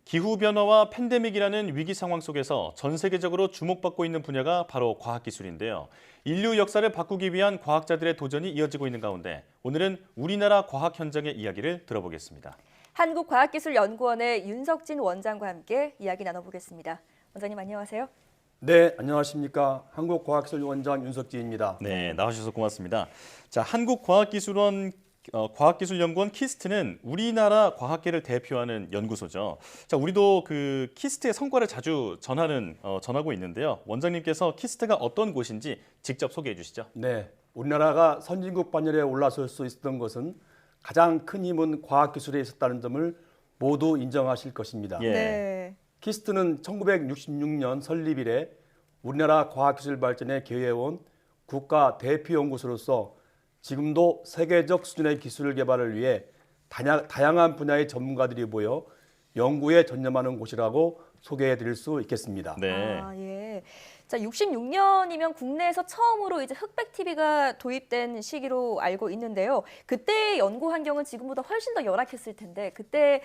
기후변화와 팬데믹이라는 위기 상황 속에서 전 세계적으로 주목받고 있는 분야가 바로 과학기술인데요. 인류 역사를 바꾸기 위한 과학자들의 도전이 이어지고 있는 가운데 오늘은 우리나라 과학 현장의 이야기를 들어보겠습니다. 한국과학기술연구원의 윤석진 원장과 함께 이야기 나눠보겠습니다. 원장님 안녕하세요. 네, 안녕하십니까. 한국과학기술원장 윤석진입니다. 네, 나와주셔서 고맙습니다. 자, 과학기술연구원 키스트는 우리나라 과학계를 대표하는 연구소죠. 자, 우리도 그 키스트의 성과를 자주 전하고 있는데요. 원장님께서 키스트가 어떤 곳인지 직접 소개해 주시죠. 네, 우리나라가 선진국 반열에 올라설 수 있었던 것은 가장 큰 힘은 과학기술에 있었다는 점을 모두 인정하실 것입니다. 예. 네. 키스트는 1966년 설립 이래 우리나라 과학기술 발전에 기여해온 국가 대표 연구소로서 지금도 세계적 수준의 기술 개발을 위해 다양한 분야의 전문가들이 모여 연구에 전념하는 곳이라고 소개해 드릴 수 있겠습니다. 네. 예. 자, 66년이면 국내에서 처음으로 이제 흑백 TV가 도입된 시기로 알고 있는데요. 그때 연구 환경은 지금보다 훨씬 더 열악했을 텐데 그때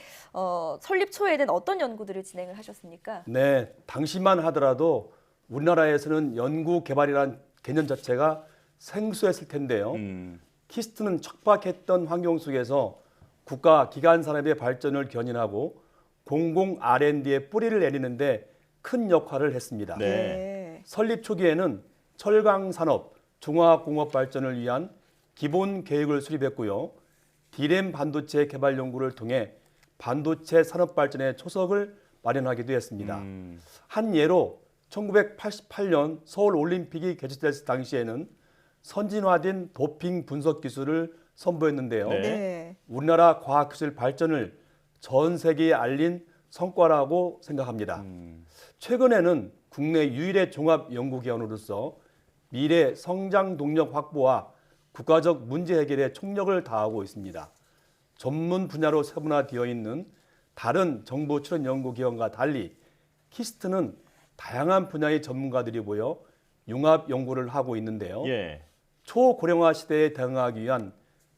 설립 초에는 어떤 연구들을 진행을 하셨습니까? 네, 당시만 하더라도 우리나라에서는 연구 개발이라는 개념 자체가 생소했을 텐데요. 키스트는 척박했던 환경 속에서 국가 기관 산업의 발전을 견인하고 공공 R&D의 뿌리를 내리는데 큰 역할을 했습니다. 네. 네. 설립 초기에는 철강 산업, 중화학공업 발전을 위한 기본 계획을 수립했고요. D램 반도체 개발 연구를 통해 반도체 산업 발전의 초석을 마련하기도 했습니다. 한 예로 1988년 서울 올림픽이 개최됐을 당시에는 선진화된 도핑 분석 기술을 선보였는데요. 네. 네. 우리나라 과학기술 발전을 전 세계에 알린 성과라고 생각합니다. 최근에는 국내 유일의 종합연구기관으로서 미래 성장 동력 확보와 국가적 문제 해결에 총력을 다하고 있습니다. 전문 분야로 세분화되어 있는 다른 정부 출연 연구기관과 달리 키스트는 다양한 분야의 전문가들이 모여 융합 연구를 하고 있는데요. 예. 초고령화 시대에 대응하기 위한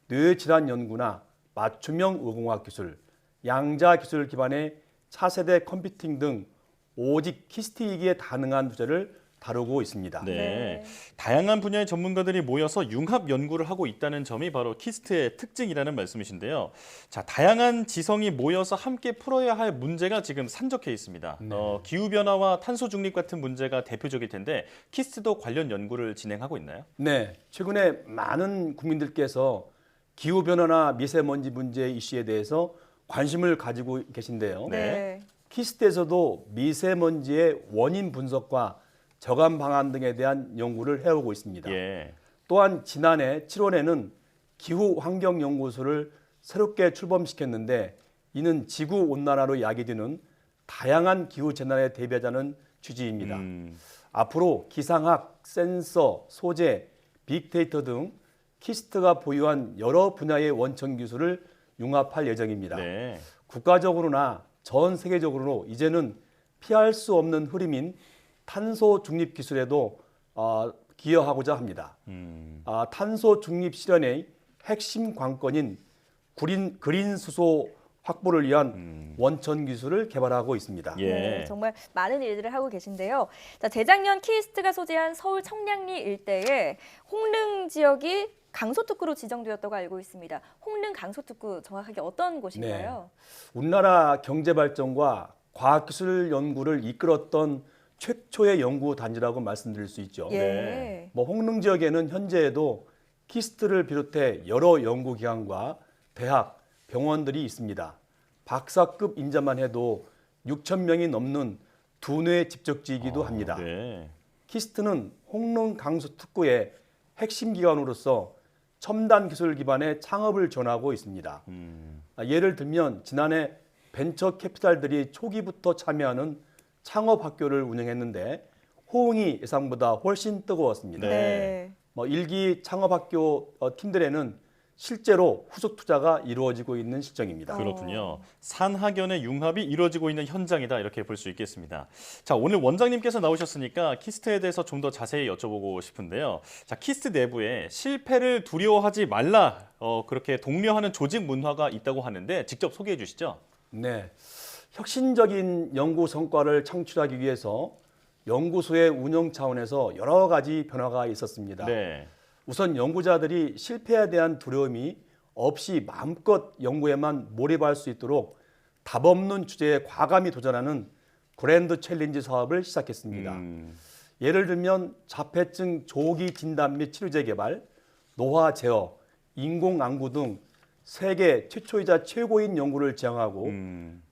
뇌질환 연구나 맞춤형 의공학 기술, 양자 기술 기반의 차세대 컴퓨팅 등 오직 키스트이기에 가능한 주제를 다루고 있습니다. 네. 네. 다양한 분야의 전문가들이 모여서 융합 연구를 하고 있다는 점이 바로 키스트의 특징이라는 말씀이신데요. 자, 다양한 지성이 모여서 함께 풀어야 할 문제가 지금 산적해 있습니다. 기후변화와 탄소 중립 같은 문제가 대표적일 텐데 키스트도 관련 연구를 진행하고 있나요? 네, 최근에 많은 국민들께서 기후변화나 미세먼지 문제 이슈에 대해서 관심을 가지고 계신데요. 네. 키스트에서도 미세먼지의 원인 분석과 저감 방안 등에 대한 연구를 해오고 있습니다. 예. 또한 지난해 7월에는 기후환경연구소를 새롭게 출범시켰는데 이는 지구온난화로 야기되는 다양한 기후재난에 대비하자는 취지입니다. 앞으로 기상학, 센서, 소재, 빅데이터 등 키스트가 보유한 여러 분야의 원천 기술을 융합할 예정입니다. 네. 국가적으로나 전 세계적으로 이제는 피할 수 없는 흐름인 탄소 중립 기술에도 기여하고자 합니다. 탄소 중립 실현의 핵심 관건인 그린 수소 확보를 위한 원천 기술을 개발하고 있습니다. 예. 네, 정말 많은 일들을 하고 계신데요. 자, 재작년 키스트가 소재한 서울 청량리 일대에 홍릉 지역이 강소특구로 지정되었다고 알고 있습니다. 홍릉 강소특구 정확하게 어떤 곳인가요? 우리나라 경제 발전과 과학기술 연구를 이끌었던 최초의 연구 단지라고 말씀드릴 수 있죠. 예. 네. 홍릉 지역에는 현재에도 키스트를 비롯해 여러 연구기관과 대학, 병원들이 있습니다. 박사급 인자만 해도 6천 명이 넘는 두뇌 집적지이기도 합니다. 네. 키스트는 홍릉 강수 특구의 핵심 기관으로서 첨단 기술 기반의 창업을 전하고 있습니다. 예를 들면 지난해 벤처 캐피탈들이 초기부터 참여하는 창업 학교를 운영했는데 호응이 예상보다 훨씬 뜨거웠습니다. 네. 일기 창업 학교 팀들에는 실제로 후속 투자가 이루어지고 있는 실정입니다. 그렇군요. 산학연의 융합이 이루어지고 있는 현장이다 이렇게 볼 수 있겠습니다. 자, 오늘 원장님께서 나오셨으니까 키스트에 대해서 좀 더 자세히 여쭤보고 싶은데요. 자, 키스트 내부에 실패를 두려워하지 말라 그렇게 독려하는 조직 문화가 있다고 하는데 직접 소개해 주시죠. 네. 혁신적인 연구 성과를 창출하기 위해서 연구소의 운영 차원에서 여러 가지 변화가 있었습니다. 네. 우선 연구자들이 실패에 대한 두려움이 없이 마음껏 연구에만 몰입할 수 있도록 답 없는 주제에 과감히 도전하는 그랜드 챌린지 사업을 시작했습니다. 예를 들면 자폐증 조기 진단 및 치료제 개발, 노화 제어, 인공안구 등 세계 최초이자 최고인 연구를 지향하고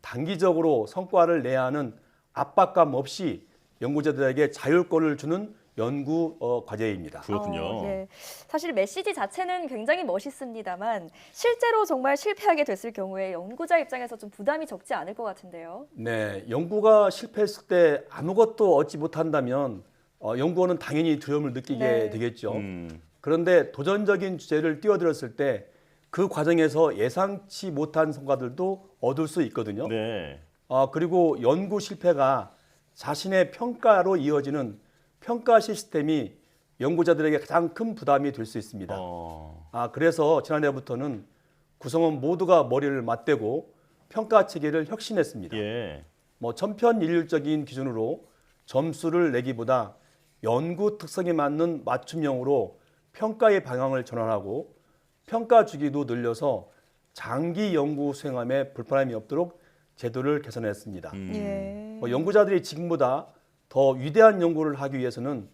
단기적으로 성과를 내야 하는 압박감 없이 연구자들에게 자율권을 주는 연구 과제입니다. 그렇군요. 네. 사실 메시지 자체는 굉장히 멋있습니다만 실제로 정말 실패하게 됐을 경우에 연구자 입장에서 좀 부담이 적지 않을 것 같은데요. 네, 연구가 실패했을 때 아무것도 얻지 못한다면 연구원은 당연히 두려움을 느끼게 네. 되겠죠. 그런데 도전적인 주제를 띄워들었을 때 그 과정에서 예상치 못한 성과들도 얻을 수 있거든요. 네. 그리고 연구 실패가 자신의 평가로 이어지는 평가 시스템이 연구자들에게 가장 큰 부담이 될 수 있습니다. 그래서 지난해부터는 구성원 모두가 머리를 맞대고 평가 체계를 혁신했습니다. 예. 천편일률적인 기준으로 점수를 내기보다 연구 특성에 맞는 맞춤형으로 평가의 방향을 전환하고 평가 주기도 늘려서 장기 연구 수행함에 불편함이 없도록 제도를 개선했습니다. 예. 연구자들이 지금보다 더 위대한 연구를 하기 위해서는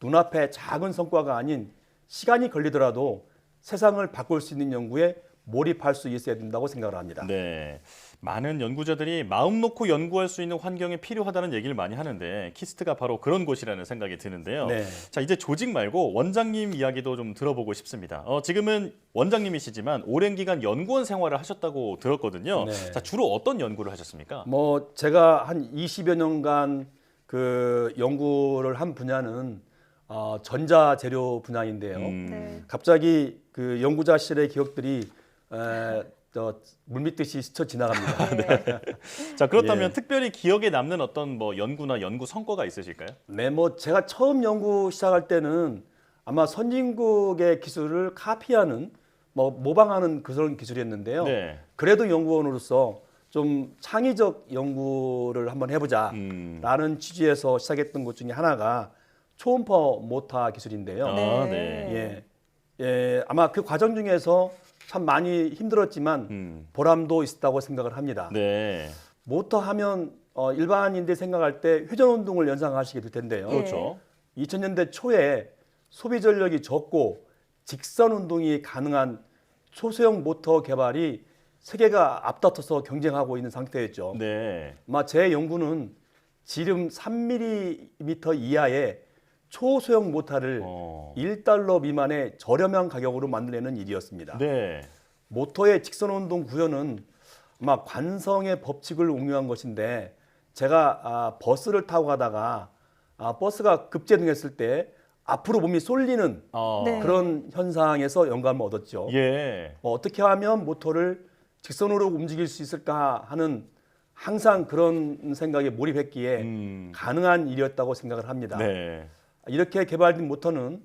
눈앞에 작은 성과가 아닌 시간이 걸리더라도 세상을 바꿀 수 있는 연구에 몰입할 수 있어야 된다고 생각을 합니다. 네. 많은 연구자들이 마음 놓고 연구할 수 있는 환경이 필요하다는 얘기를 많이 하는데 키스트가 바로 그런 곳이라는 생각이 드는데요. 네. 자, 이제 조직 말고 원장님 이야기도 좀 들어보고 싶습니다. 지금은 원장님이시지만 오랜 기간 연구원 생활을 하셨다고 들었거든요. 네. 자, 주로 어떤 연구를 하셨습니까? 제가 한 20여 년간 그 연구를 한 분야는 전자재료 분야인데요. 네. 갑자기 그 연구자실의 기억들이 물밀듯이 스쳐 지나갑니다. 자, 그렇다면 예. 특별히 기억에 남는 어떤 연구나 연구 성과가 있으실까요? 네, 제가 처음 연구 시작할 때는 아마 선진국의 기술을 카피하는, 모방하는 그런 기술이었는데요. 네. 그래도 연구원으로서 좀 창의적 연구를 한번 해보자라는 취지에서 시작했던 것 중에 하나가 초음파 모터 기술인데요. 네. 아마 그 과정 중에서 참 많이 힘들었지만 보람도 있었다고 생각을 합니다. 네. 모터 하면 일반인들이 생각할 때 회전 운동을 연상하시게 될 텐데요. 그렇죠. 2000년대 초에 소비 전력이 적고 직선 운동이 가능한 초소형 모터 개발이 세계가 앞다퉈서 경쟁하고 있는 상태였죠. 네. 제 연구는 지름 3mm 이하의 초소형 모터를 $1 미만의 저렴한 가격으로 만들어내는 일이었습니다. 네. 모터의 직선 운동 구현은 아마 관성의 법칙을 응용한 것인데 제가 버스를 타고 가다가 버스가 급제동했을 때 앞으로 몸이 쏠리는 네. 그런 현상에서 영감을 얻었죠. 예. 어떻게 하면 모터를 직선으로 움직일 수 있을까 하는 항상 그런 생각에 몰입했기에 가능한 일이었다고 생각을 합니다. 네. 이렇게 개발된 모터는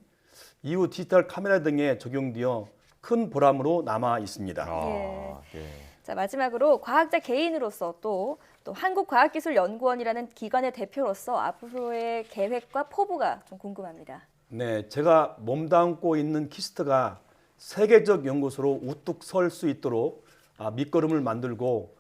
이후 디지털 카메라 등에 적용되어 큰 보람으로 남아 있습니다. 예. 자, 마지막으로 과학자 개인으로서 또 한국과학기술연구원이라는 기관의 대표로서 앞으로의 계획과 포부가 좀 궁금합니다. 네, 제가 몸담고 있는 키스트가 세계적 연구소로 우뚝 설 수 있도록 밑거름을 만들고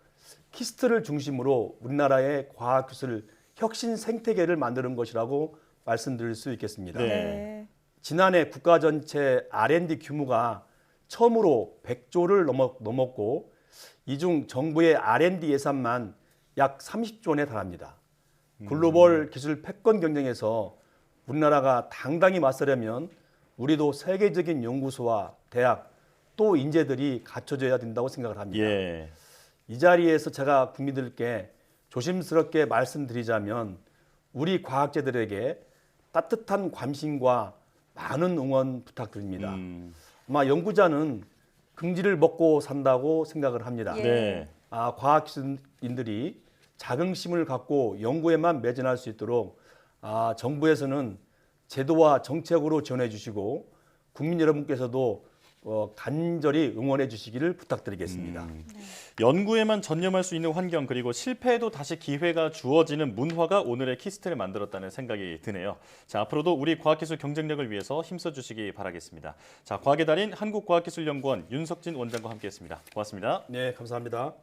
키스트를 중심으로 우리나라의 과학기술 혁신 생태계를 만드는 것이라고 말씀드릴 수 있겠습니다. 네. 지난해 국가 전체 R&D 규모가 처음으로 100조를 넘었고 이 중 정부의 R&D 예산만 약 30조 원에 달합니다. 글로벌 기술 패권 경쟁에서 우리나라가 당당히 맞서려면 우리도 세계적인 연구소와 대학 또 인재들이 갖춰져야 된다고 생각을 합니다. 예. 이 자리에서 제가 국민들께 조심스럽게 말씀드리자면 우리 과학자들에게 따뜻한 관심과 많은 응원 부탁드립니다. 아마 연구자는 긍지를 먹고 산다고 생각을 합니다. 예. 네. 과학인들이 자긍심을 갖고 연구에만 매진할 수 있도록 정부에서는 제도와 정책으로 지원해 주시고 국민 여러분께서도 간절히 응원해 주시기를 부탁드리겠습니다. 연구에만 전념할 수 있는 환경 그리고 실패해도 다시 기회가 주어지는 문화가 오늘의 키스트를 만들었다는 생각이 드네요. 자, 앞으로도 우리 과학기술 경쟁력을 위해서 힘써 주시기 바라겠습니다. 자, 과학의 달인 한국과학기술연구원 윤석진 원장과 함께했습니다. 고맙습니다. 네, 감사합니다.